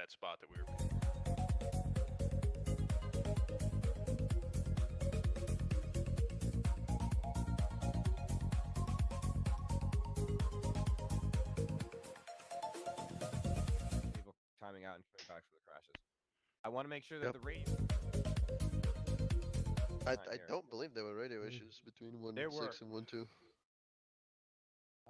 that spot that we were. People timing out and coming back for the crashes. I want to make sure that the radio. I don't believe there were radio issues between 1.6 and 1.2.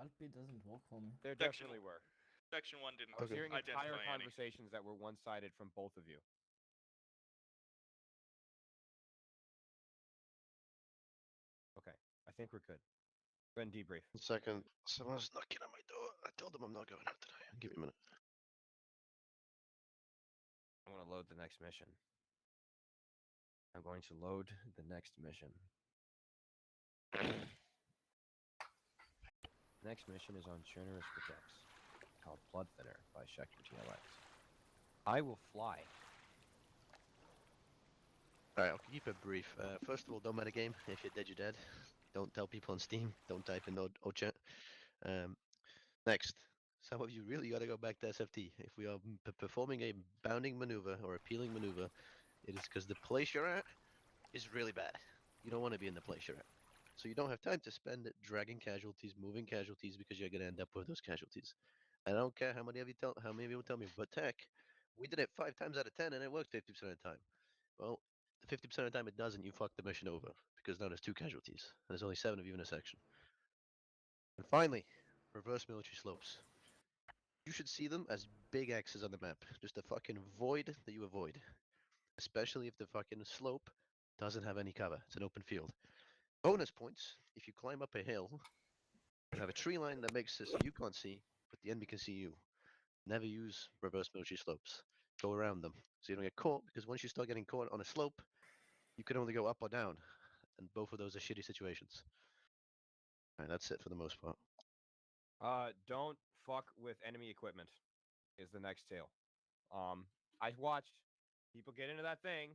Alpi doesn't work for me. There definitely were. Section 1 didn't I was hearing entire identify any. conversations that were one-sided from both of you. Okay, I think we're good. Go ahead and debrief. Second, someone's knocking on my door. I told them I'm not going out today. Give me a minute. I want to load the next mission. I'm going to load the next mission. Next mission is on Chernerus Protects, called Blood Thinner by Schecter TLX. I will fly. Alright, I'll keep it brief. First of all, don't metagame. If you're dead, you're dead. Don't tell people on Steam. Don't type in chat. Next, some of you really got to go back to SFT. If we are performing a bounding maneuver or a peeling maneuver, it is because the place you're at is really bad. You don't want to be in the place you're at. So you don't have time to spend it dragging casualties, moving casualties, because you're going to end up with those casualties. I don't care how many of you tell me, but tech, we did it 5 times out of 10 and it worked 50% of the time. Well, the 50% of the time it doesn't, you fuck the mission over, because now there's 2 casualties, and there's only 7 of you in a section. And finally, reverse military slopes. You should see them as big X's on the map, just a fucking void that you avoid. Especially if the fucking slope doesn't have any cover, it's an open field. Bonus points, if you climb up a hill, you have a tree line that makes it so you can't see, but the enemy can see you. Never use reverse military slopes. Go around them, so you don't get caught, because once you start getting caught on a slope, you can only go up or down, and both of those are shitty situations. Alright, that's it for the most part. Don't fuck with enemy equipment is the next tale. I watched people get into that thing,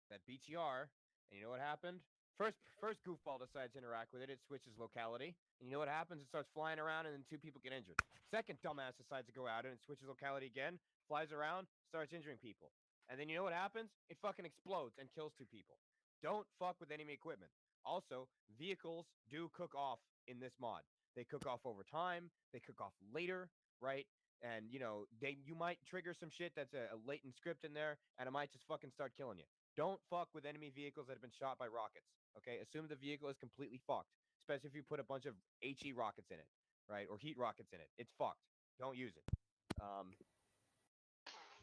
that BTR, and you know what happened? First goofball decides to interact with it, it switches locality, and you know what happens? It starts flying around, and then 2 people get injured. Second dumbass decides to go out, and it switches locality again, flies around, starts injuring people. And then you know what happens? It fucking explodes and kills 2 people. Don't fuck with enemy equipment. Also, vehicles do cook off in this mod. They cook off over time, they cook off later, right? And, you know, you might trigger some shit that's a latent script in there, and it might just fucking start killing you. Don't fuck with enemy vehicles that have been shot by rockets, okay? Assume the vehicle is completely fucked, especially if you put a bunch of HE rockets in it, right? Or heat rockets in it. It's fucked. Don't use it.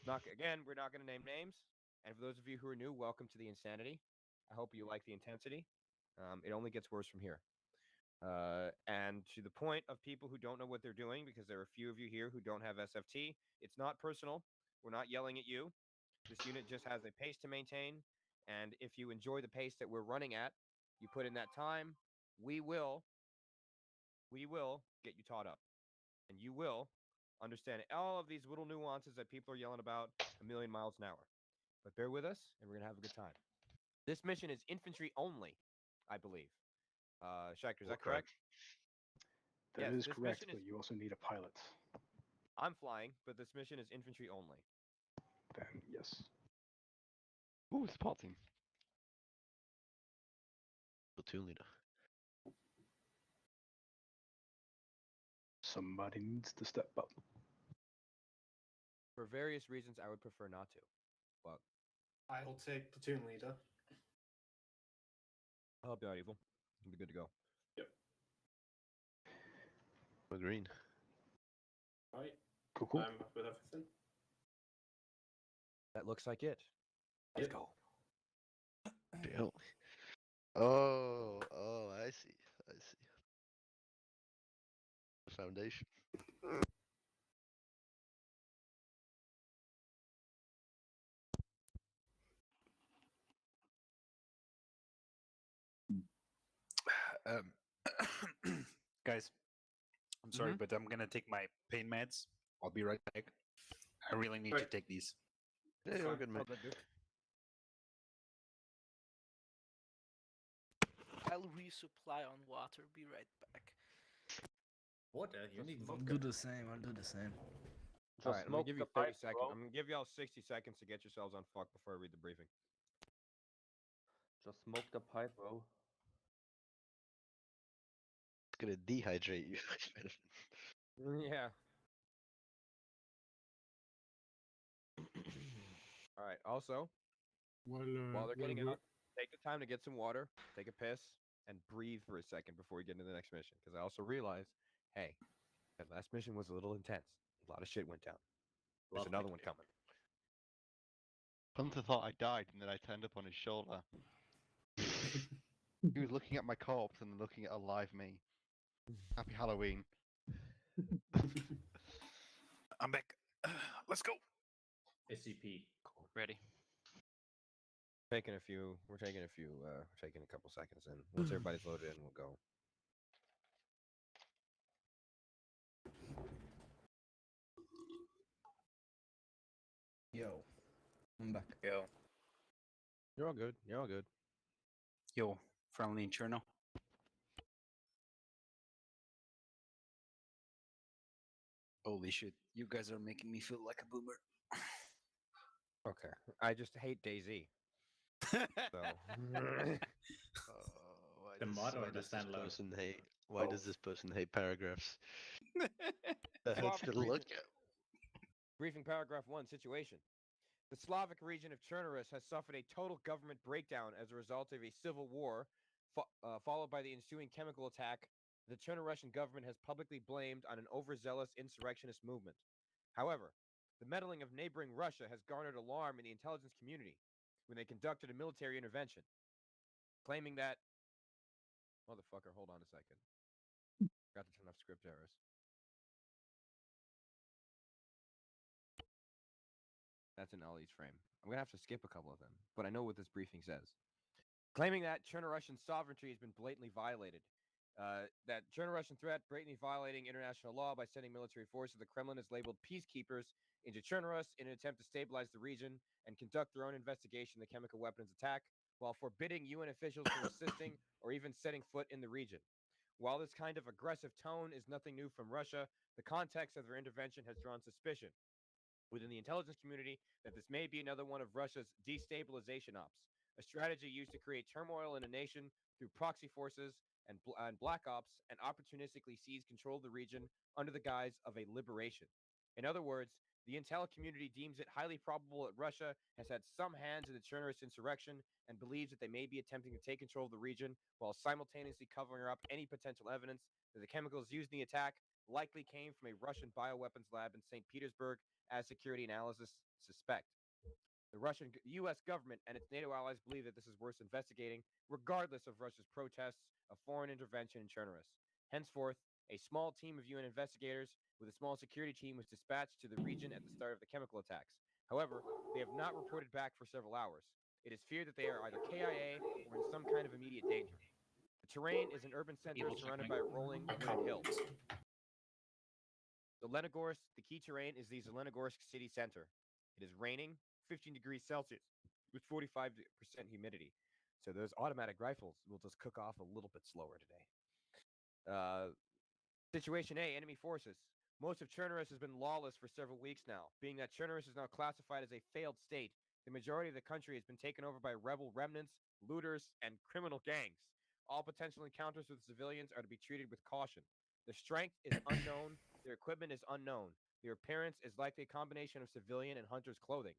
Again, we're not going to name names. And for those of you who are new, welcome to the insanity. I hope you like the intensity. It only gets worse from here. And to the point of people who don't know what they're doing, because there are a few of you here who don't have SFT, it's not personal. We're not yelling at you. This unit just has a pace to maintain, and if you enjoy the pace that we're running at, you put in that time, we will get you taught up. And you will understand all of these little nuances that people are yelling about a million miles an hour. But bear with us, and we're going to have a good time. This mission is infantry only, I believe. Schecter, is that correct? That Yes, is correct, but you also need a pilot. I'm flying, but this mission is infantry only. Then, yes. Ooh, spotting. Platoon leader. Somebody needs to step up. For various reasons, I would prefer not to. But I'll take platoon leader. I'll help you out, Evil. You'll be good to go. Yep. We're green. Right. Cool, cool. I'm up with everything. That looks like it. Let's go. Deal. Oh, I see. The foundation. Guys, I'm sorry, but I'm gonna take my pain meds. I'll be right back. I really need to take these. Yeah, you're good, mate. I'll resupply on water. Be right back. Water? You need I'll vodka. do the same. I'll do the same. All Just right, I'm gonna smoke give the you 30 pipe, seconds. bro. I'm gonna give y'all 60 seconds to get yourselves on fuck before I read the briefing. Just smoke the pipe, bro. It's gonna dehydrate you. Yeah. All right. Also, while they're getting out, take the time to get some water, take a piss, and breathe for a second before we get into the next mission. Because I also realized, hey, that last mission was a little intense. A lot of shit went down. There's another one coming. Hunter thought I died, and then I turned up on his shoulder. He was looking at my corpse and then looking at a live me. Happy Halloween. I'm back. Let's go. SCP. Ready. We're taking a couple seconds in. Once everybody's loaded in, we'll go. Yo. I'm back. Yo. You're all good. You're all good. Yo, friendly Cherno. Holy shit, you guys are making me feel like a boomer. Okay. I just hate DayZ. So. Why The mod or why the does this standalone? person hate? Why does this person hate paragraphs? That Slavic hurts to region- look at. Briefing paragraph 1 situation. The Slavic region of Chernobyl has suffered a total government breakdown as a result of a civil war, followed by the ensuing chemical attack. The Chernobyl government has publicly blamed on an overzealous insurrectionist movement. However, the meddling of neighboring Russia has garnered alarm in the intelligence community when they conducted a military intervention, claiming that... Motherfucker, hold on a second. Got to turn off script errors. That's an Ollie's frame. I'm going to have to skip a couple of them, but I know what this briefing says. Claiming that Cherno-Russian sovereignty has been blatantly violated. That Cherno-Russian threat blatantly violating international law by sending military forces the Kremlin has labeled peacekeepers into Cherno-Rus in an attempt to stabilize the region and conduct their own investigation of the chemical weapons attack, while forbidding UN officials from assisting or even setting foot in the region. While this kind of aggressive tone is nothing new from Russia, the context of their intervention has drawn suspicion within the intelligence community that this may be another one of Russia's destabilization ops, a strategy used to create turmoil in a nation through proxy forces and black ops, and opportunistically seize control of the region under the guise of a liberation. In other words, the intel community deems it highly probable that Russia has had some hands in the Chernobyl insurrection and believes that they may be attempting to take control of the region while simultaneously covering up any potential evidence that the chemicals used in the attack likely came from a Russian bioweapons lab in St. Petersburg, as security analysts suspect. The U.S. government and its NATO allies believe that this is worth investigating, regardless of Russia's protests of foreign intervention in Chernobyl. Henceforth, a small team of UN investigators with a small security team was dispatched to the region at the start of the chemical attacks. However, they have not reported back for several hours. It is feared that they are either KIA or in some kind of immediate danger. The terrain is an urban center surrounded by rolling wooded hills. The key terrain is the Zelenogorsk city center. It is raining, 15 degrees Celsius, with 45% humidity. So those automatic rifles will just cook off a little bit slower today. Situation A, enemy forces. Most of Chernobyl has been lawless for several weeks now. Being that Chernobyl is now classified as a failed state, the majority of the country has been taken over by rebel remnants, looters, and criminal gangs. All potential encounters with civilians are to be treated with caution. The strength is unknown. Their equipment is unknown. Their appearance is likely a combination of civilian and hunter's clothing.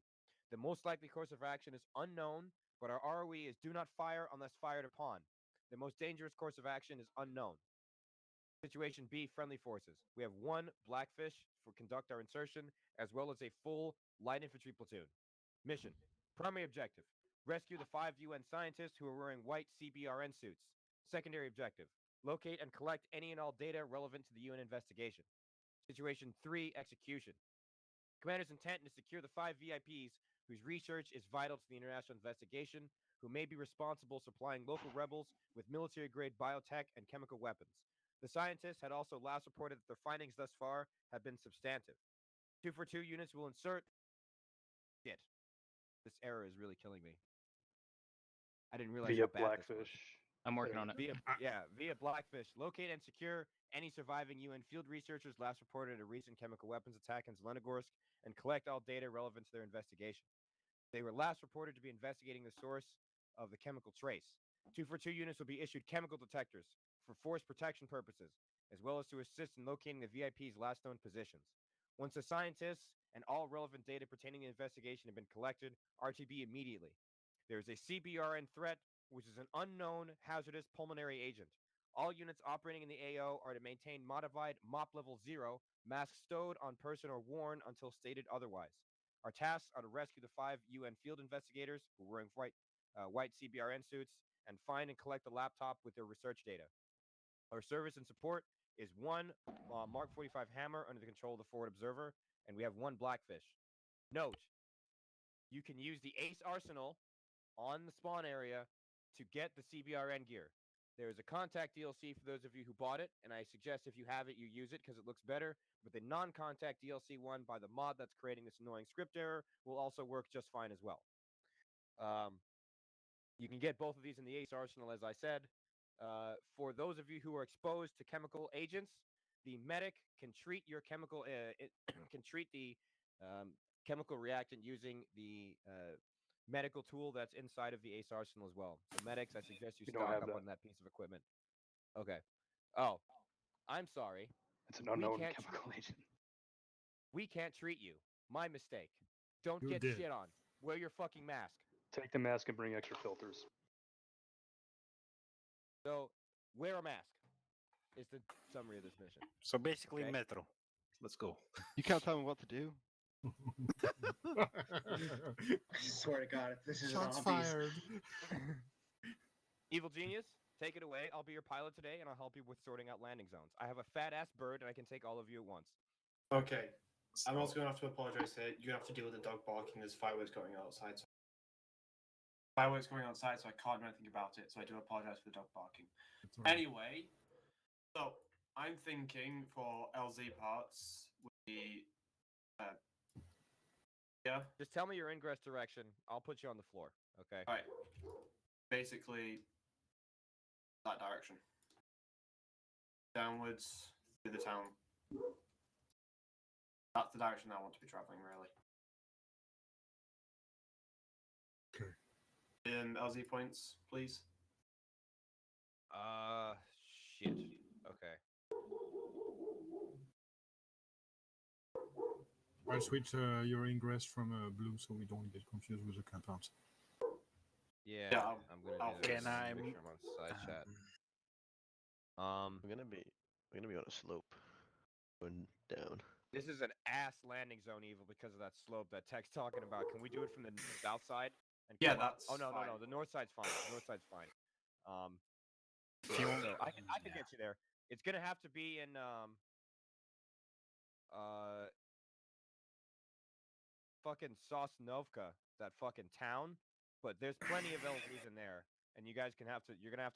The most likely course of action is unknown, but our ROE is do not fire unless fired upon. The most dangerous course of action is unknown. Situation B, friendly forces. We have one Blackfish for conduct our insertion, as well as a full light infantry platoon. Mission. Primary objective. Rescue the 5 UN scientists who are wearing white CBRN suits. Secondary objective. Locate and collect any and all data relevant to the UN investigation. Situation 3, execution. Commander's intent is to secure the 5 VIPs whose research is vital to the international investigation, who may be responsible supplying local rebels with military-grade biotech and chemical weapons. The scientists had also last reported that their findings thus far have been substantive. 242 units will insert... Shit. This error is really killing me. I didn't realize Via how bad this was. Blackfish. I'm working on it. Via Blackfish. Locate and secure any surviving UN field researchers last reported a recent chemical weapons attack in Zelenogorsk and collect all data relevant to their investigation. They were last reported to be investigating the source of the chemical trace. 242 units will be issued chemical detectors for force protection purposes, as well as to assist in locating the VIP's last known positions. Once the scientists and all relevant data pertaining to the investigation have been collected, RTB immediately. There is a CBRN threat, which is an unknown hazardous pulmonary agent. All units operating in the AO are to maintain modified MOP level 0, masks stowed on person or worn until stated otherwise. Our tasks are to rescue the 5 UN field investigators who were wearing white CBRN suits and find and collect the laptop with their research data. Our service and support is 1 Mark 45 hammer under the control of the forward observer, and we have 1 blackfish. Note, you can use the Ace Arsenal on the spawn area to get the CBRN gear. There is a contact DLC for those of you who bought it, and I suggest if you have it, you use it because it looks better. But the non-contact DLC one by the mod that's creating this annoying script error will also work just fine as well. You can get both of these in the Ace Arsenal, as I said. For those of you who are exposed to chemical agents, the medic can treat your chemical can treat the chemical reactant using the medical tool that's inside of the Ace Arsenal as well. So medics, I suggest you We don't stock have up that. on that piece of equipment. Okay. Oh, I'm sorry. It's an unknown can't chemical agent. We can't treat you. My mistake. Don't You get did. shit on. Wear your fucking mask. Take the mask and bring extra filters. So, wear a mask is the summary of this mission. So basically, Okay. Metro. Let's go. You can't tell me what to do. I swear to God, if this is Shots an fired. Evil Genius, take it away. I'll be your pilot today, and I'll help you with sorting out landing zones. I have a fat-ass bird, and I can take all of you at once. Okay. I'm also going to have to apologize here. You're going to have to deal with the dog barking. There's fireworks going outside. Fireworks going outside, so I can't do anything about it. So I do apologize for the dog barking. It's all right. Anyway, so I'm thinking for LZ parts would be yeah. Just tell me your ingress direction. I'll put you on the floor, okay? All right. Basically, that direction. Downwards through the town. That's the direction I want to be traveling, really. Okay. LZ points, please. Shit. Okay. I switch your ingress from blue so we don't get confused with the compounds. Yeah, Yeah, I'm gonna I'll do this. fix Can I Make sure I'm on side chat. We're gonna be on a slope, going down. This is an ass landing zone, Evil, because of that slope that Tech's talking about. Can we do it from the south side? And Yeah, come up? that's Oh no, fine. no, no. The north side's fine. The north side's fine. If you want- So I can get you there. It's gonna have to be in fucking Sosnovka, that fucking town. But there's plenty of LZs in there, and you're gonna have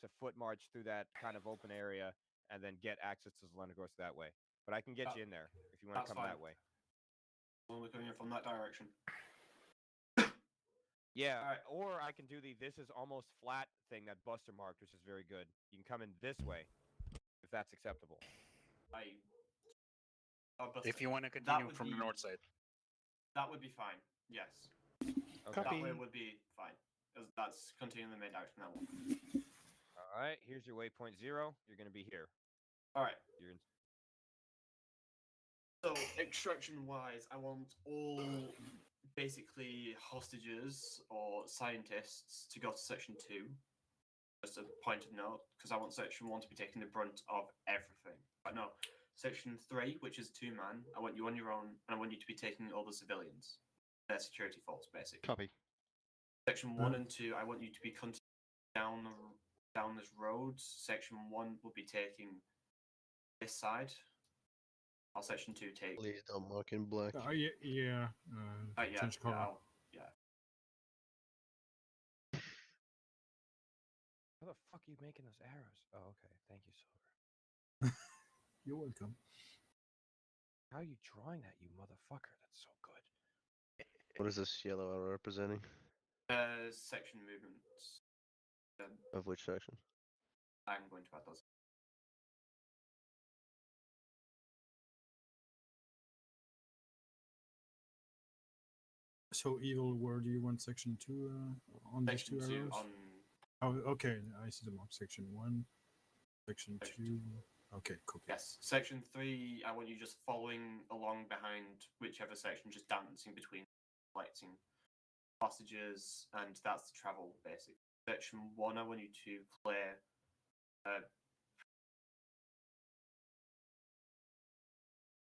to foot march through that kind of open area and then get access to Zelenogorsk that way. But I can get you in there if you want to that's come that fine. way. When we're coming in from that direction. Yeah, Alright. or I can do the this is almost flat thing that Buster marked, which is very good. You can come in this way, if that's acceptable. If you want to continue would from the be- north side. That would be fine. Yes. Okay. That way would be fine. That's continuing the main direction that one. All right. Here's your waypoint 0. You're gonna be here. All right. You're in. So extraction wise, I want all basically hostages or scientists to go to section 2. Just a point of note, because I want section 1 to be taking the brunt of everything. But no, section 3, which is 2-man, I want you on your own, and I want you to be taking all the civilians, their security force, basically. Copy. Section 1 and 2, I want you to be continuing down this road. Section 1 will be taking this side. While section 2 take. Please don't mark in black. Yeah. Yeah, Change color. yeah. How the fuck are you making those arrows? Oh, okay. Thank you, Silver. You're welcome. How are you drawing that, you motherfucker? That's so good. What is this yellow arrow representing? Section movements. Of which section? I'm going to add those. So evil, where do you want section 2 on these Section 2 2 arrows? on Oh, okay. I see the mark. Section 1, section 2. Okay, copy. yes. Section 3, I want you just following along behind whichever section, just dancing between collecting hostages, and that's the travel basic. Section 1, I want you to clear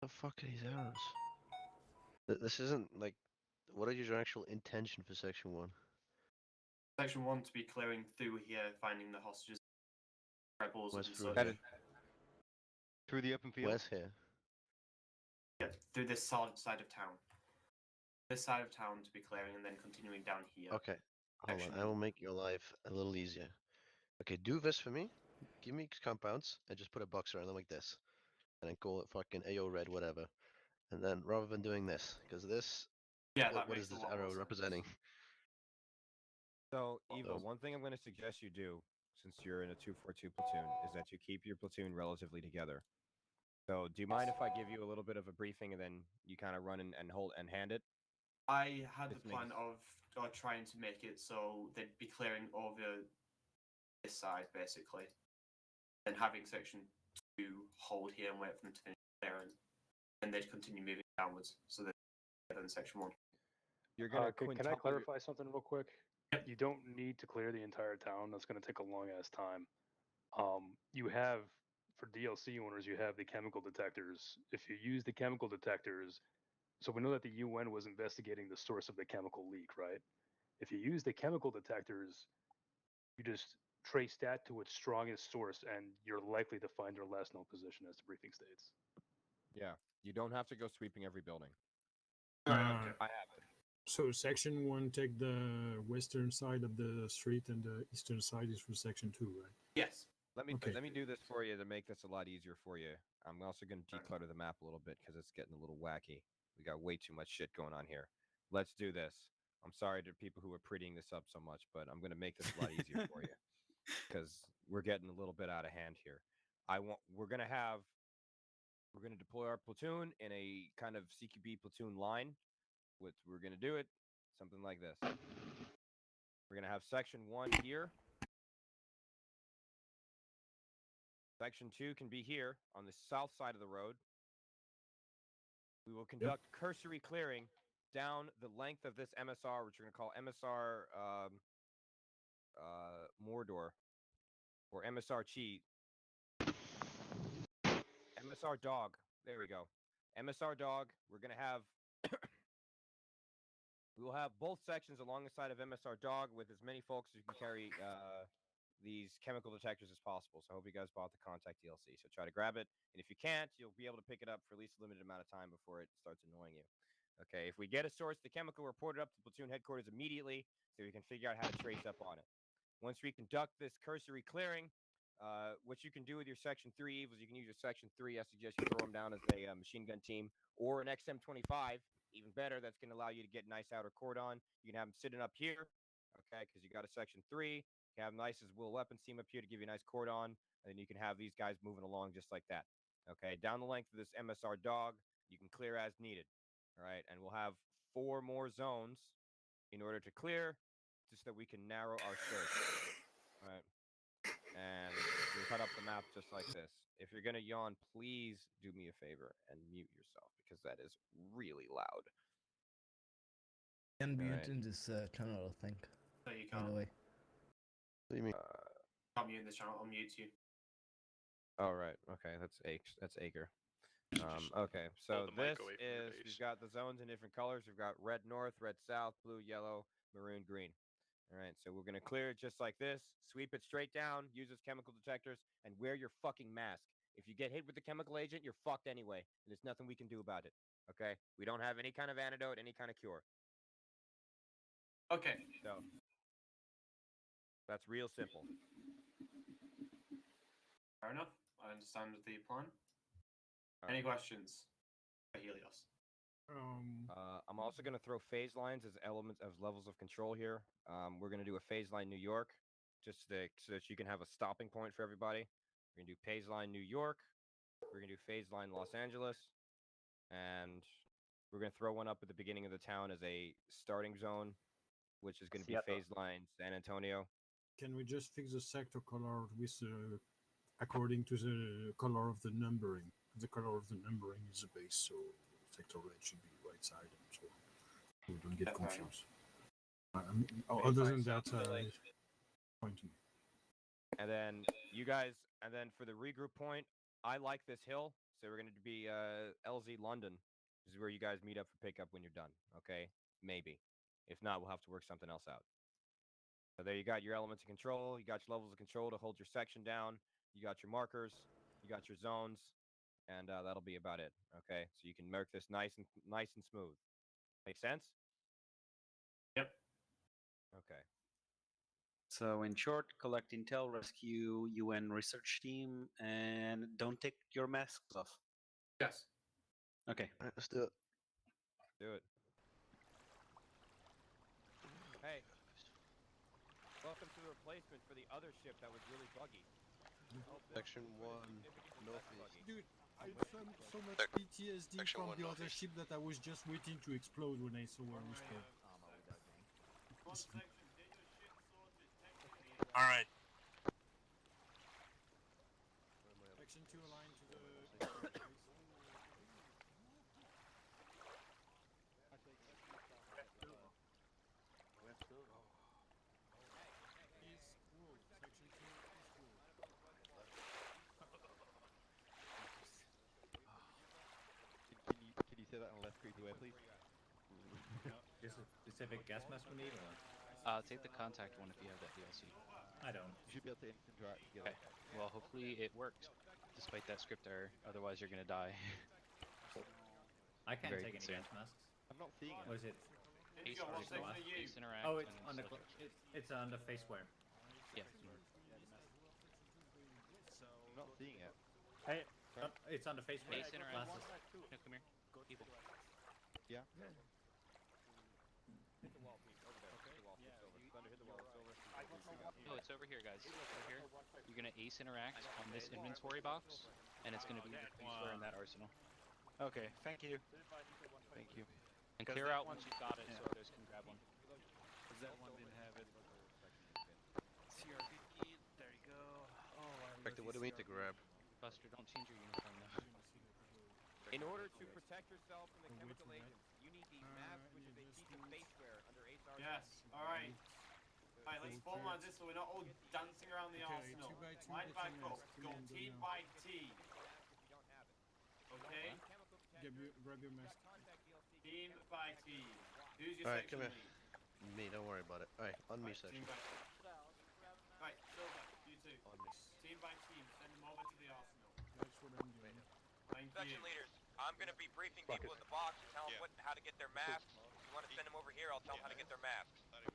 The fuck are these arrows? This isn't like. What is your actual intention for section 1? section 1 to be clearing through here, finding the hostages, rebels, Where's and through such. here? Through the open field. Where's here? Yeah, through this side of town. This side of town to be clearing, and then continuing down here. Okay, hold on. Section- I will make your life a little easier. Okay, do this for me. Give me compounds and just put a box around them like this, and then call it fucking AO red whatever. And then rather than doing this, because this, Yeah, what that is makes a this lot arrow more sense. representing? So, Well, Evo, one thing I'm going to suggest you do, since you're in a 2-4-2 platoon, is that you keep your platoon relatively together. So, do you mind if I give you a little bit of a briefing and then you kind of run and hold and hand it? I had the This plan makes- of trying to make it so they'd be clearing over this side, basically, and having section 2 hold here and wait for them to finish clearing, and they'd continue moving downwards, so they're in section 1. You're going to Can I clarify something real quick? Yep. You don't need to clear the entire town. That's going to take a long ass time. You have, for DLC owners, you have the chemical detectors. If you use the chemical detectors, so we know that the UN was investigating the source of the chemical leak, right? If you use the chemical detectors, you just trace that to its strongest source, and you're likely to find their last known position, as the briefing states. Yeah, you don't have to go sweeping every building. Okay. I have it. So section 1 take the western side of the street, and the eastern side is for section 2, right? Yes. Let me Okay. do this for you to make this a lot easier for you. I'm also going to declutter the map a little bit because it's getting a little wacky. We got way too much shit going on here. Let's do this. I'm sorry to people who are prettying this up so much, but I'm going to make this a lot easier for you because we're getting a little bit out of hand here. We're going to deploy our platoon in a kind of CQB platoon line. We're going to do it something like this. We're going to have section 1 here. Section 2 can be here on the south side of the road. We will conduct cursory clearing down the length of this MSR, which we're going to call MSR Mordor or MSR Cheat. MSR Dog. There we go. MSR Dog. We're going to have we will have both sections along the side of MSR Dog with as many folks as you can carry these chemical detectors as possible. So I hope you guys bought the Contact DLC. So try to grab it. And if you can't, you'll be able to pick it up for at least a limited amount of time before it starts annoying you. Okay, if we get a source, the chemical reported up to platoon headquarters immediately so we can figure out how to trace up on it. Once we conduct this cursory clearing, what you can do with your Section 3 Evils, you can use your Section 3. I suggest you throw them down as a machine gun team or an XM25. Even better, that's going to allow you to get nice outer cordon. You can have them sitting up here, okay, because you got a Section 3. You can have nice as Will Weapons team up here to give you a nice cordon, and then you can have these guys moving along just like that. Okay, down the length of this MSR Dog, you can clear as needed. All right, and we'll have 4 more zones in order to clear, just so we can narrow our search. All right, and we'll cut up the map just like this. If you're gonna yawn, please do me a favor and mute yourself because that is really loud. Can be Alright. in this channel, I think. No, you By can't. the way. What do you mean? Can't mute this channel. I'll mute you. All right. Okay, that's Acre. Okay, so the mic this away from your is face. we've got the zones in different colors. We've got red north, red south, blue, yellow, maroon, green. All right, so we're gonna clear it just like this. Sweep it straight down. Use its chemical detectors and wear your fucking mask. If you get hit with the chemical agent, you're fucked anyway, and there's nothing we can do about it. Okay, we don't have any kind of antidote, any kind of cure. Okay. So that's real simple. Fair enough. I understand the plan. All Any right. questions for Helios? I'm also going to throw phase lines as elements as levels of control here. We're going to do a phase line New York, just so that you can have a stopping point for everybody. We're going to do phase line New York. We're going to do phase line Los Angeles, and We're going to throw one up at the beginning of the town as a starting zone, which is going to be Seattle. phase line San Antonio. Can we just fix the sector color with according to the color of the numbering? The color of the numbering is the base, so sector red should be right side, and so we don't get confused. Other than that, point to me. And then you guys, and then for the regroup point, I like this hill, so we're going to be LZ London. This is where you guys meet up for pickup when you're done. Okay, maybe. If not, we'll have to work something else out. So there you got your elements of control. You got your levels of control to hold your section down. You got your markers. You got your zones, and that'll be about it. Okay, so you can mark this nice and smooth. Make sense? Yep. Okay. So in short, collect intel, rescue UN research team, and don't take your masks off. Yes. Okay. All right, let's do it. Do it. Hey. Welcome to the replacement for the other ship that was really buggy. Section 1, northeast. Dude, I had so much PTSD from the other ship that I was just waiting to explode when I saw where we spawned. All right. Section 2 aligned to the... Can you say that in a less creepy way, please? Is a specific gas mask we need, or? Take the contact one if you have that DLC. I don't. You should be able to interact together. Okay. Well, hopefully it worked, despite that script error. Otherwise, you're gonna die. I can't Very take any concerned. gas masks. I'm not seeing it. What is it? Ace, What section are you? Ace interact. Oh, it's and on the select- it's on the face square. Yeah. I'm not seeing it. Hey, it's on the face square. Ace interact. Glasses. No, come here. People. Yeah. Hit the wall, Pete. Over there. Hit the wall. It's over. Thunder, hit the wall. It's over. Oh, it's over here, guys. Over here. You're gonna ace interact on this inventory box, and it's gonna be the things where in that arsenal. Okay, thank you. Thank you. And clear out once you've got it, so others can grab one. Because that one didn't have it. CRBP, there you go. Victor, what do we need to grab? Buster, don't change your uniform though. In order to protect yourself from the chemical agents, you need the mask, which is a piece of faceware under ASR. Yes. All right. All right. Let's formalize this so we're not all dancing around the Okay, arsenal. 2 by 2, Line back get your up. mask, Go and team then, by team. Okay. grab your mask. Team by team. Who's your All right, section come here. lead? Me, don't worry about it. All right, on me Right, section. team by team. Right, Silver, you too. On me. Team by team, send them over to the arsenal. That's what I'm doing. Thank you. leaders, I'm going to be briefing people at the box and tell them how to get their masks. If you want to send them over here, I'll tell them how to get their masks. Anyone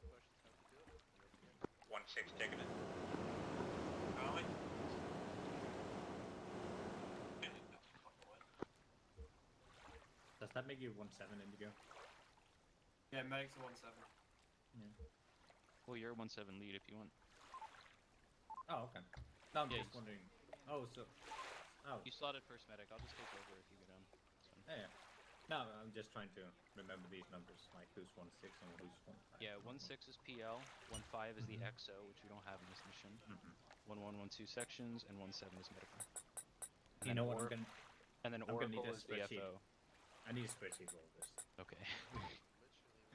got questions? How to do it? 1-6 taking it. Charlie? Does that make you 1-7 Indigo? Yeah, makes a 1-7. Well, you're a 1-7 lead if you want. Oh, okay. No, I'm Yeah, just wondering. Oh, so. Oh. You slotted first medic. I'll just take over if you get on. Yeah. No, I'm just trying to remember these numbers, like who's 1-6 and who's 1-5. Yeah, 1-6 is PL, 1-5 is the XO, which we don't have in this mission. 1-1, 1-2 sections, and 1-7 is medical. You know what? And then I'm gonna need Oracle a is spreadsheet. VFO. I need a spreadsheet for all this. Okay.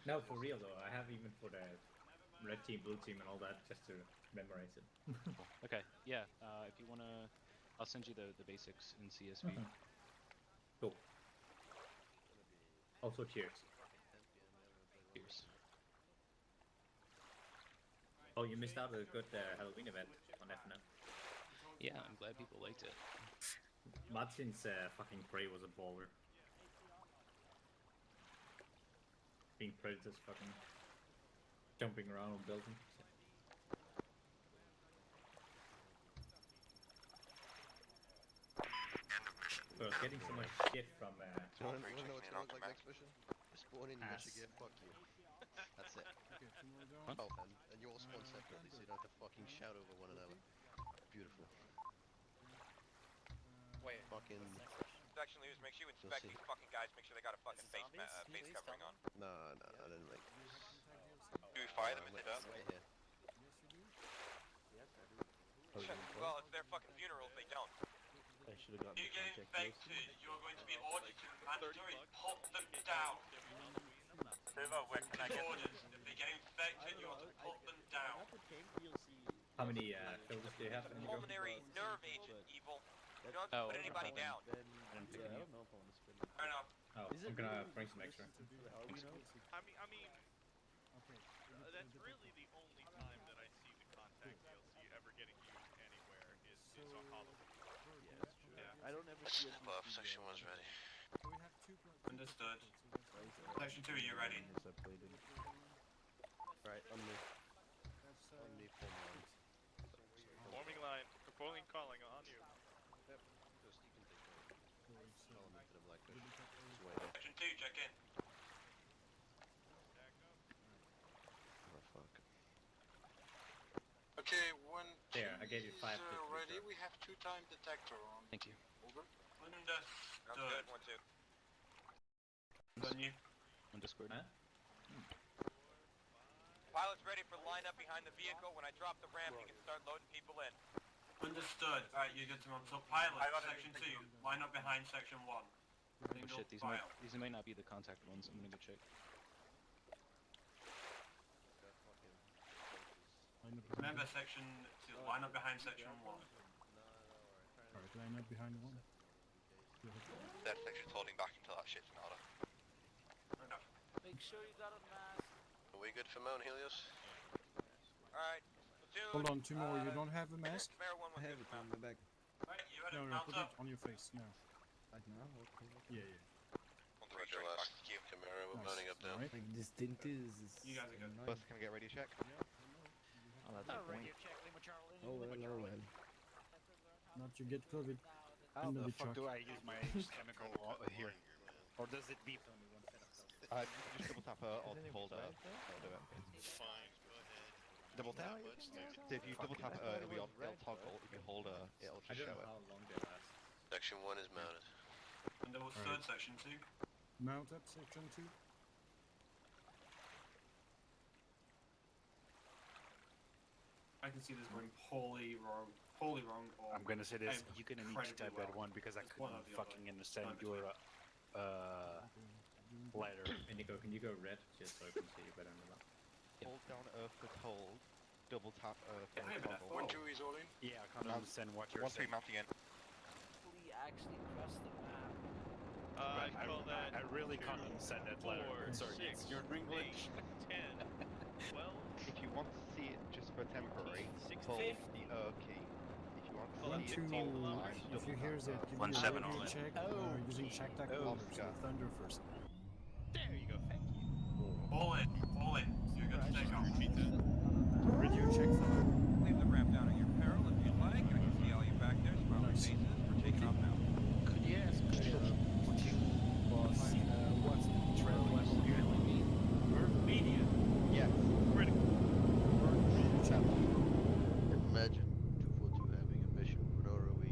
No, for real though. I have even for the red team, blue team, and all that just to memorize it. Okay, yeah. If you wanna, I'll send you the basics in CSV. Cool. Also, cheers. Cheers. Oh, you missed out a good Halloween event on FNF. Yeah, I'm glad people liked it. Martin's fucking prey was a baller. Being predators fucking jumping around on buildings. So I was getting so much shit from You wanna know what's gonna look like next mission? Spawn in Michigan, fuck you. That's it. Okay, 2 more down. Oh, and you all spawn separately, so you don't have to fucking shout over one another. Wait. Fucking. Section leaders, make sure you inspect these fucking guys. Make sure they got a fucking face covering on. No, I didn't make. Do we fire them if they don't? Wait here. Well, it's their fucking funeral if they don't. I should have gotten. You get infected, you're going to be ordered to mandatory put them down. Where can I get Orders. If they get infected, you have to put them down. How many filters do you have? pulmonary nerve agent, evil? You don't have to put anybody down. I didn't pick any up. Fair enough. Oh, I'm gonna bring some extra. I mean, that's really the only time that I see the contact DLC ever getting used anywhere is on Halloween. Yeah. I don't ever see it. Buff, section 1's ready. Understood. Section 2, are you ready? Right, on the phone line. Forming line, performing calling on you. Section 2, check in. Oh fuck. Okay, one. There, I gave you 5. Ready? We have 2-time detector on. Thank you. Over. Understood. Good, 1-2. On you. On Discord. Huh? Pilot's ready for lineup behind the vehicle. When I drop the ramp, you can start loading people in. Understood. Alright, you get to run. So pilot, section 2, line up behind section 1. Oh Single shit, these file. might not be the contact ones. I'm gonna go check. Remember section 2, line up behind section 1. Alright, line up behind one. That section's holding back until that shit's in order. Fair enough. Make sure you got a mask. Are we good for Mount Helios? Alright, Hold on, Timor, you don't have a mask? Camaro 1 was good for mount. my bag. Alright, you ready? No, Mount put up. it on your face now. Yeah, yeah. Roger, last Camaro, we're Nice. mounting up now. Alright. Like this tint is. You guys are good. Bus, can I get a radio check? Oh, that's a point. Oh well, oh well. Not you get COVID. How Under the the fuck truck. do I use my chemical here? Or does it beep on me one second? You just double tap or hold that'll do it. Fine, go ahead. Double tap. So if you double tap it'll toggle. If you hold it'll I just don't show know it. how long they last. Section 1 is mounted. Understood, section 2. Mount up section 2. I can see this going poorly wrong, or I'm gonna say this. aimed You're gonna need to type incredibly that well. one because I It's one couldn't or the other. fucking understand One your letter. Hey Nico, can you go red just so I can see you better on the map? Hold down Earth with hold. Double tap Earth Yeah, or I'm in toggle. 1-2 is all in. Yeah, I can't Mount- understand what you're 1-3 saying. mounting in. We actually crossed the map. I call that I really can't understand that letter. 4, Sorry, 6, it's your English. 8, 10, 12, If you want to see it just for temporary, 16, hold the key. If you want to Oh, see it that's all the two. time, If double you hear tap that, Earth. give 1-7 me a all in. check using check tag Oh, colors, Oscar. Thunder first. There you go, thank you. All in, you're good to take off. Repeat that. Radio check Thunder. Leave the ramp down at your peril if you'd like. I can see all you back there. Smiling Nice. faces. We're taking off now. Could you ask what's the trail level here? Media. Yes. Critical. Imagine 242 having a mission. Where are we?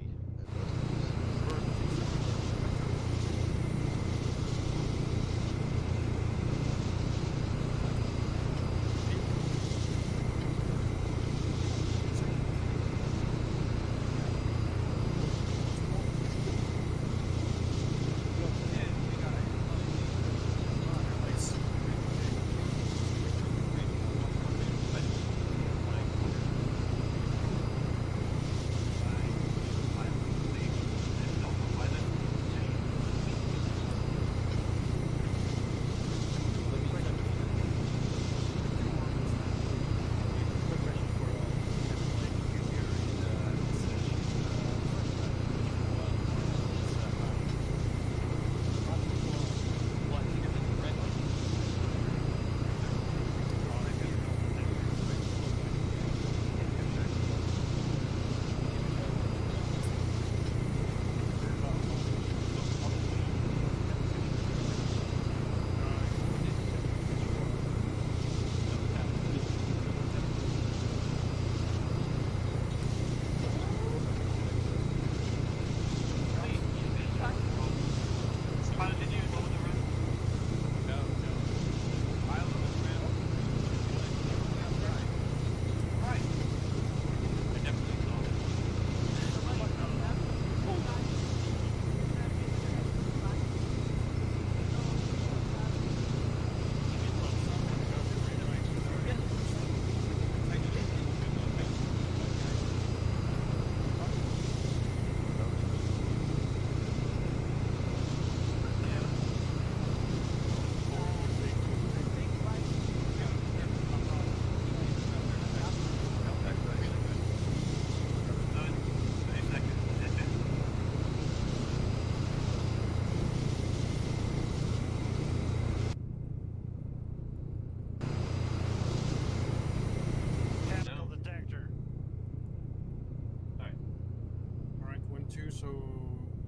you. So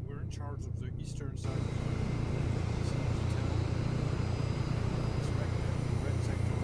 we're in charge of the eastern side of the town. It's right there, the red sector.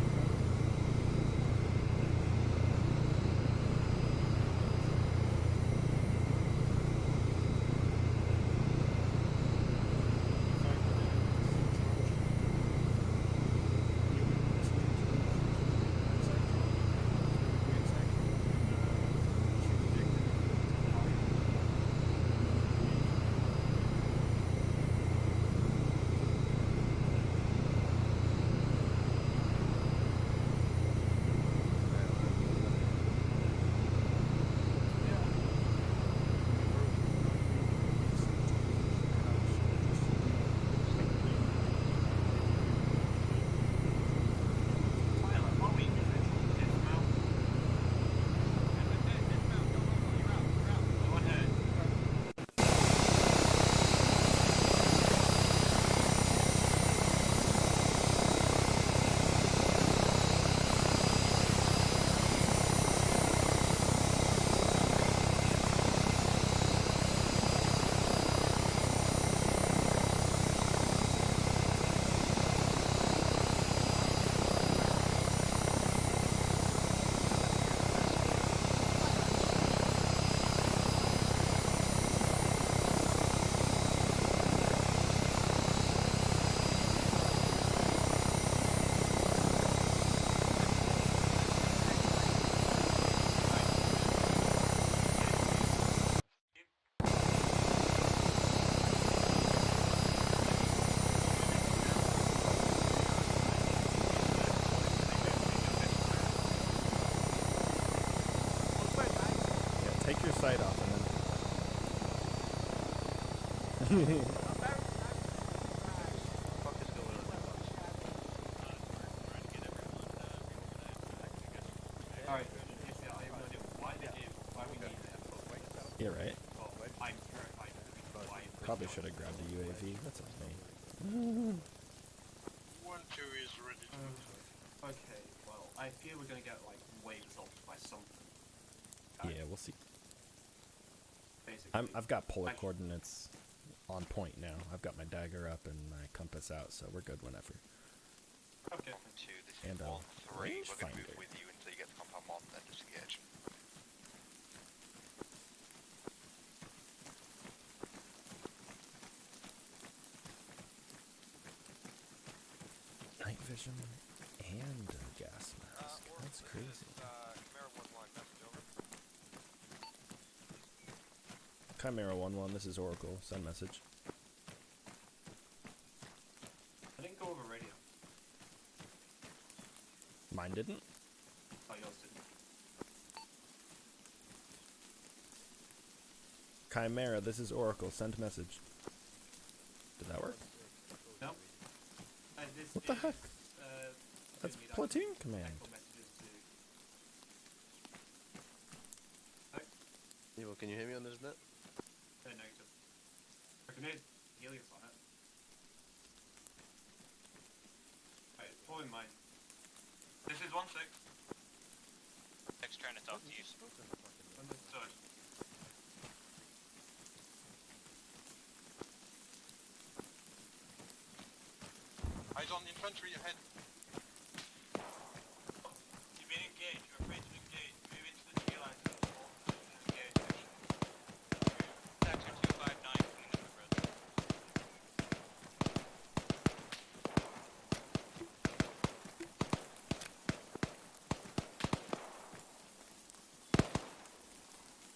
Take your sight off and then. Alright, yeah, I have no idea why we need it. Yeah, right. I'm terrified of why. Probably should have grabbed a UAV. That's on me. 1-2 is ready to move. Okay, well, I fear we're gonna get like waved off by something. Yeah, we'll see. Basically, I've got polar coordinates on point now. I've got my dagger up and my compass out, so we're good whenever. Okay. And a range We're going to finder. move with you until you get to compound 1, then disengage. Night vision and a gas mask. That's crazy. Chimera 1-1, this is Oracle. Send message. I didn't go over radio. Mine didn't? Oh, yours didn't. Chimera, this is Oracle. Send message. Did that work? No. This What the is, heck? That's platoon command. Evo, can you hear me on this net? Negative. Recommended Helios on it. Alright, pull in mine. This is 1-6. Next trying to talk to you. Understood. Eyes on infantry ahead. You've been engaged. You're afraid to engage. Move into the tree line. Engage. Sector 259, clean up the road.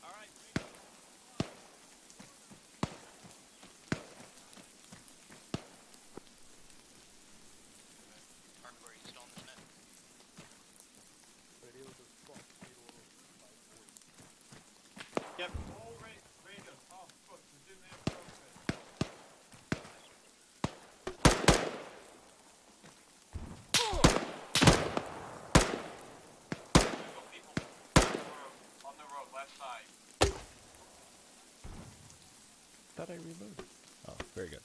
Alright, Hardcore, you still on this net? Yep, all radios. Oh, fuck, resume their progress. We've got people on the road, left side. Thought I reloaded. Oh, very good.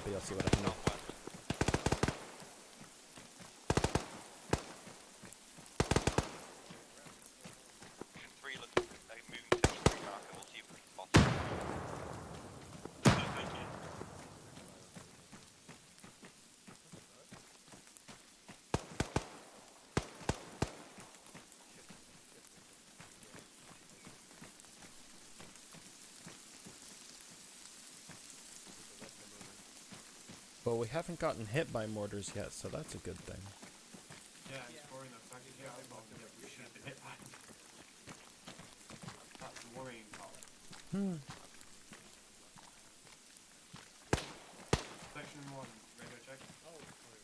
copy. I'll see what I can do. Section 3 looking moving to section 3 marker. We'll see if we can spot it. Thank you. Well, we haven't gotten hit by mortars yet, so that's a good thing. Yeah, it's boring enough. I can hear I thought we should have been hit by it. That's the worrying part. Section 1, radio check. Oh, sorry.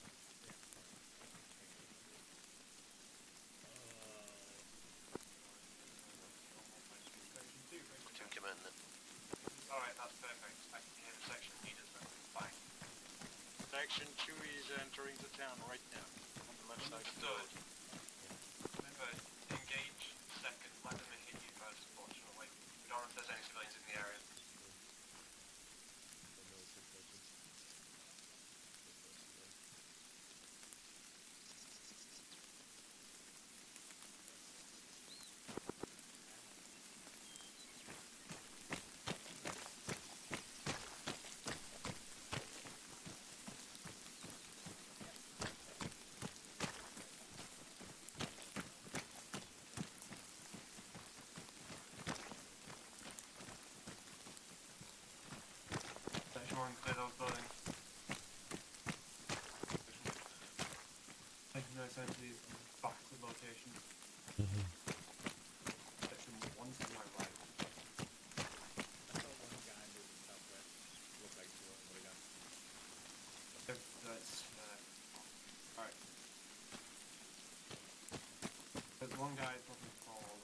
Section 2, radio Platoon check. command then. Alright, that's perfect. I can hear the section leaders, but fine. Section 2 is entering the town right now, on the left side of the road. Remember, engage second, let them hit you first, fortunately. We don't know if there's any civilians in the area. Section 1, clear those buildings. Section 9, essentially, back to location. Section 1 to my right. I saw one guy moving southwest. Looked like he wasn't really done. That's, alright. There's one guy probably called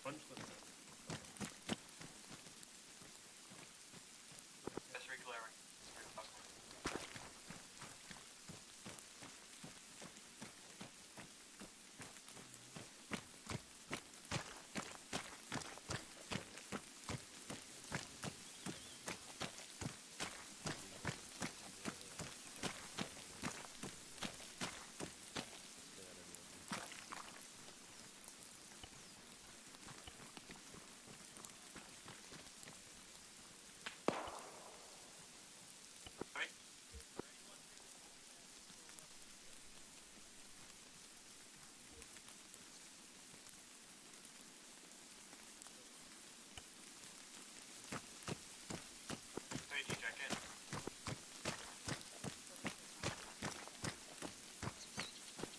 bunch of them. Yes, reclearing. Check in.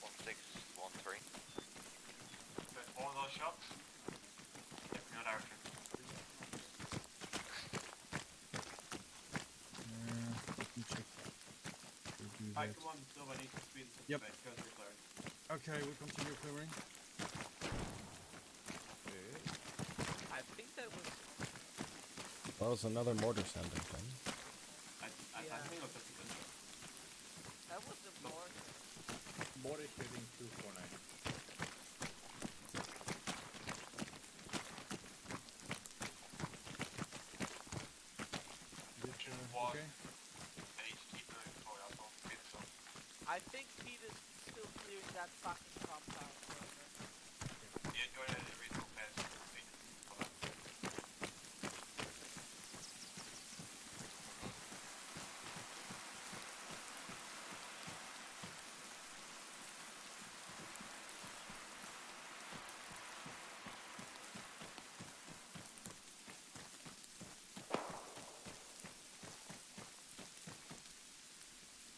1613. There's all of those shots. Yep, no direction. Let me check that. We'll do Alright, that. come on, Silver, I need to speed this up Yep. a bit. Go through clearing. Okay, we continue clearing. I think that was. Well, it's another mortar sounding thing. I think I'll just a gunshot. That wasn't more. Mortar shooting 249. Okay. I need to keep moving forward, I'll speed this up. I think Pete is still clearing that fucking compound. You're doing it at a reasonable pace. Speed. Hold on.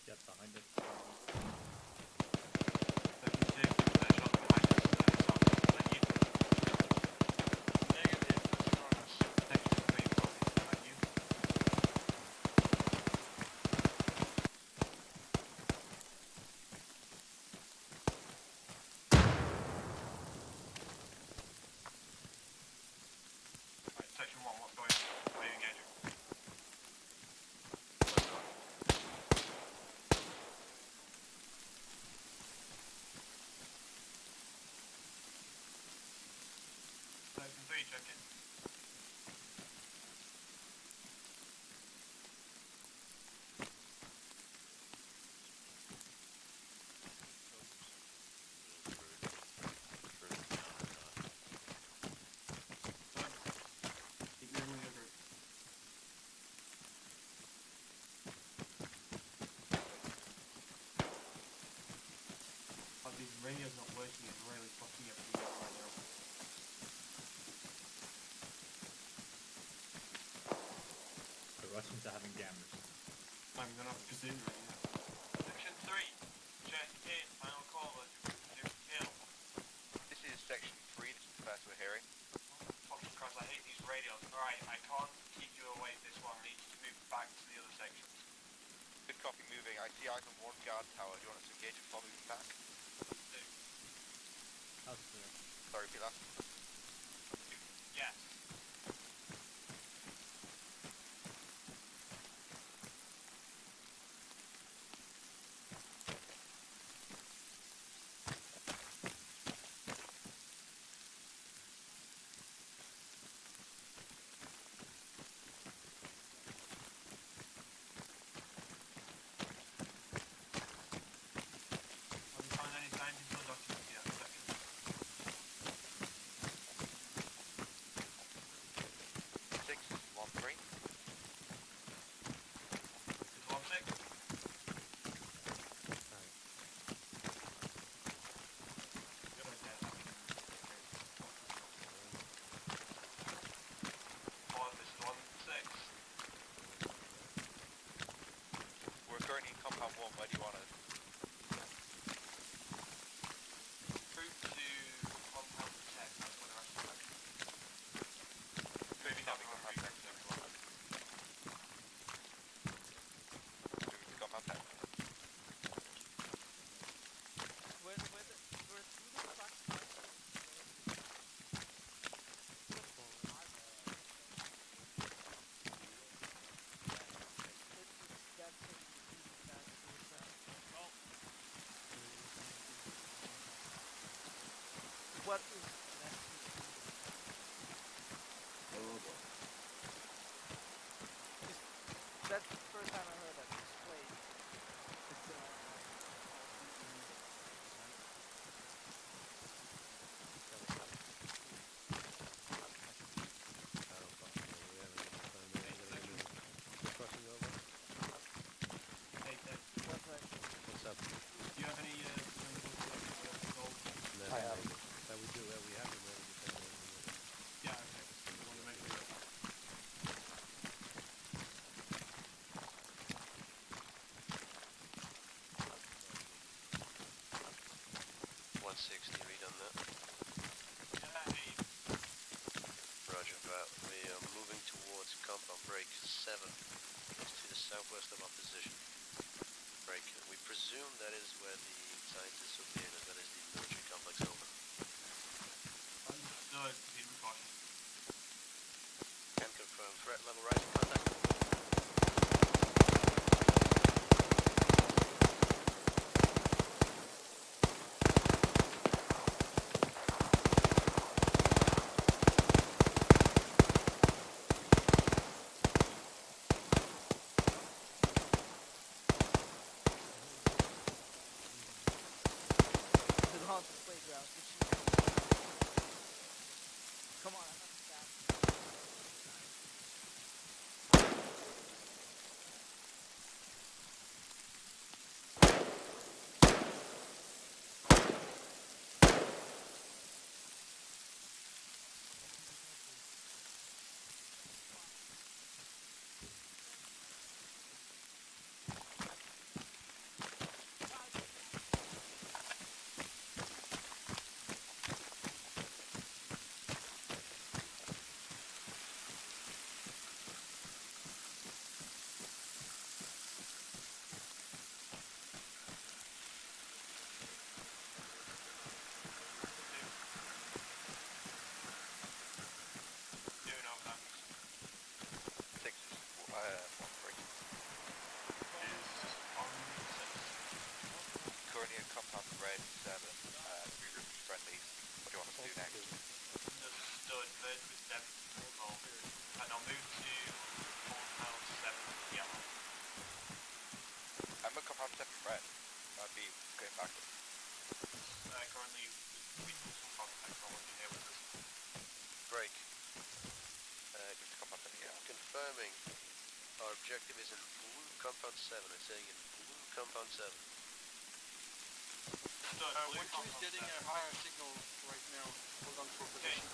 Just behind us. Section 1, what's going on? Are you engaging? Section 3, check in. radio's not working. It's really fucking everything up right now. The Russians are having jammers. I'm gonna have Kazoo right now. Section 3, check in, final call, do kill. This is section 3, this is the first we're hearing. Fucking Christ, I hate these radios. Alright, I can't keep you away this long, I need you to move back to the other sections. Good copy moving. I see eyes on one guard tower. Do you want us to engage before moving back? How's the... Sorry, repeat that. Yes. Have you found any scientific documents yet? Section. 613. 616. We're currently in compound 1. Where do you want us? Move to compound 10, that's where the rest of the section is. Maybe not compound 10, everyone. Moving to compound 10. We're through the truck. What is next? Oh boy. That's the first time I heard that. Explain. It's Crossing over. Hey, Ted. What's that? What's up? Do you have any gold? No, I have. That we do. We have them ready to take them. Yeah, okay. I want to make sure of that. 160, read on that. Roger that. We are moving towards compound break 7. It's to the southwest of our position. Break. We presume that is where the scientists will be in, and that is the military complex over. Understood. Proceed with caution. Can confirm. Threat level rising. Contact. the haunted playground. Come on, I'm not fast. Currently in compound red 7. Regroup with friendlies. What do you want us to do next? Understood, merge with them. And I'll move to compound 7 yellow. I'm at compound 7 red. I'd be going backwards. Currently, we need some contact technology here with us. Break. Just compound 7, yeah. Confirming. Our objective is in blue compound 7. I'm saying in blue compound 7. One two is getting a higher signal right now. Hold on for position.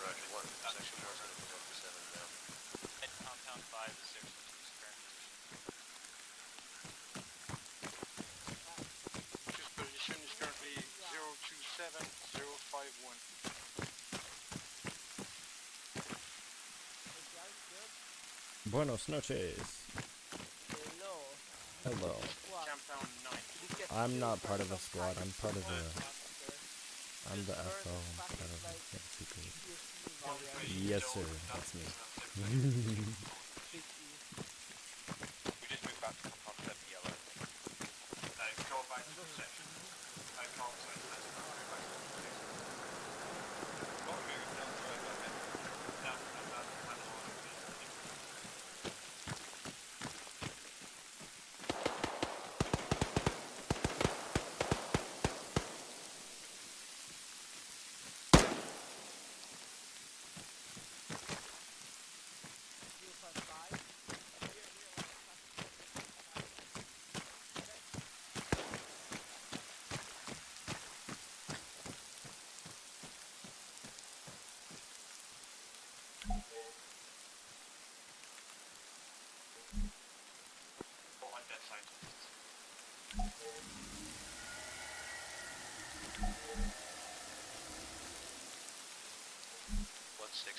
Roger, 1. Section 1's going to move up to 7 now. At compound 5 is section 2's current position. His position is currently 027051. Buenos noches. Hello. Compound 9. I'm not part of a squad. I'm part of a. I'm the FO. I'm part of a secret. Yes, sir. That's me. We just moved back to concept yellow. Go back to the section. I can't say that.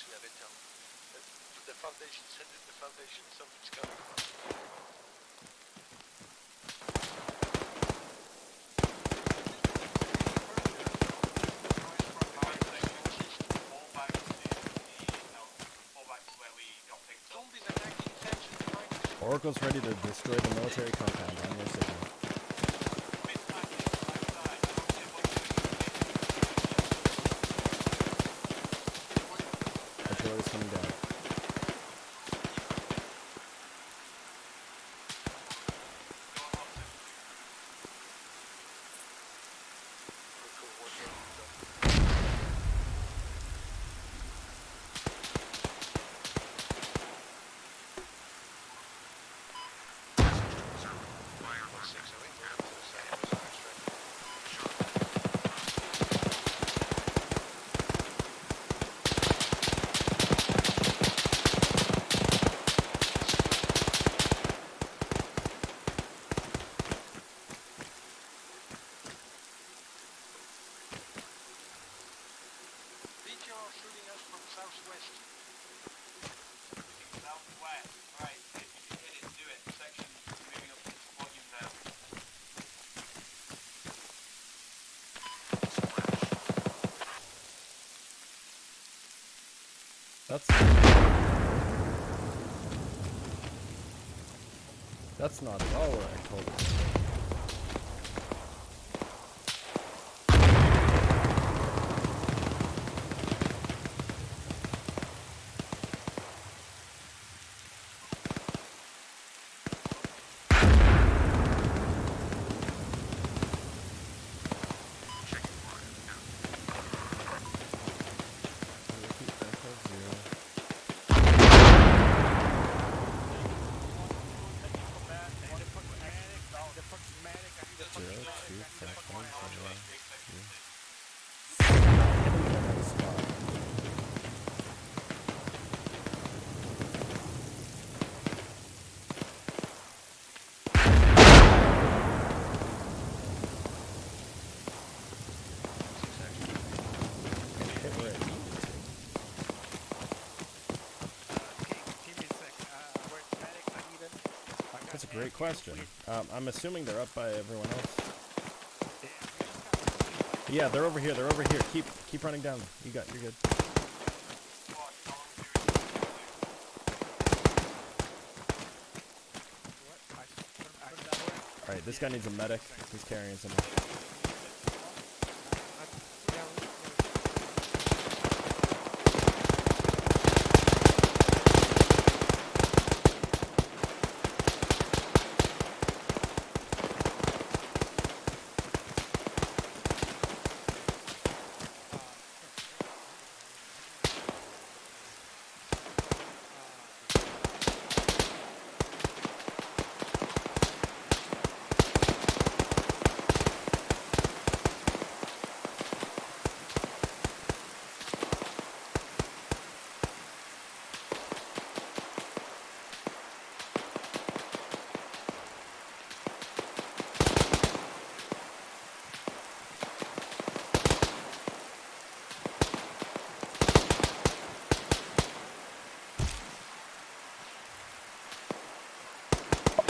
We have intel. The foundation, send it to the foundation, something's coming. Oracle's ready to destroy the military compound on your signal. Artillery's coming down. That's not at all what I told you. That's a great question. I'm assuming they're up by everyone else. Yeah, they're over here. They're over here. Keep running down. You're good. All right, this guy needs a medic. He's carrying someone.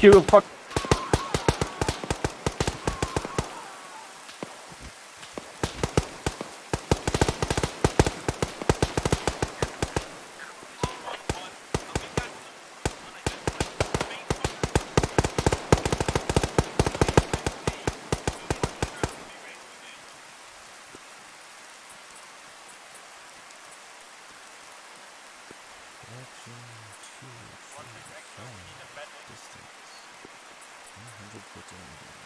You fuck. Direction 235. Distance 150 meters.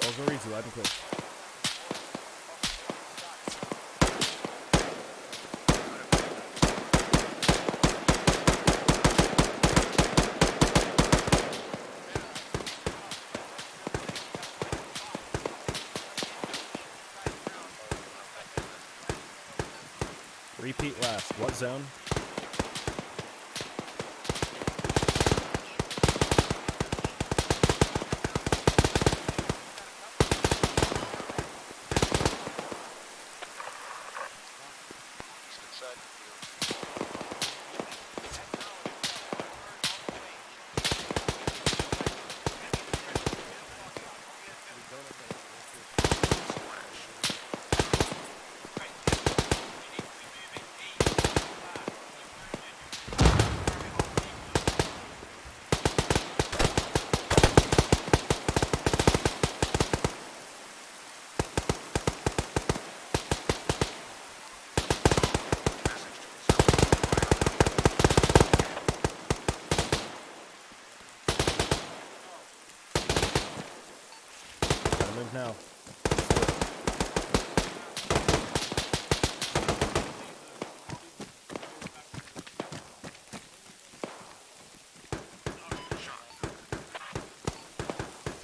Oh, go easy, loud and clear. Repeat last. What zone? Move now.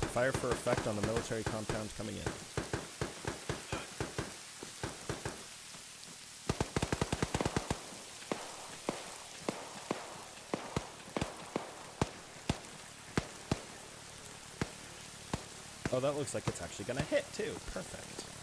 Fire for effect on the military compound coming in. Oh, that looks like it's actually gonna hit too. Perfect.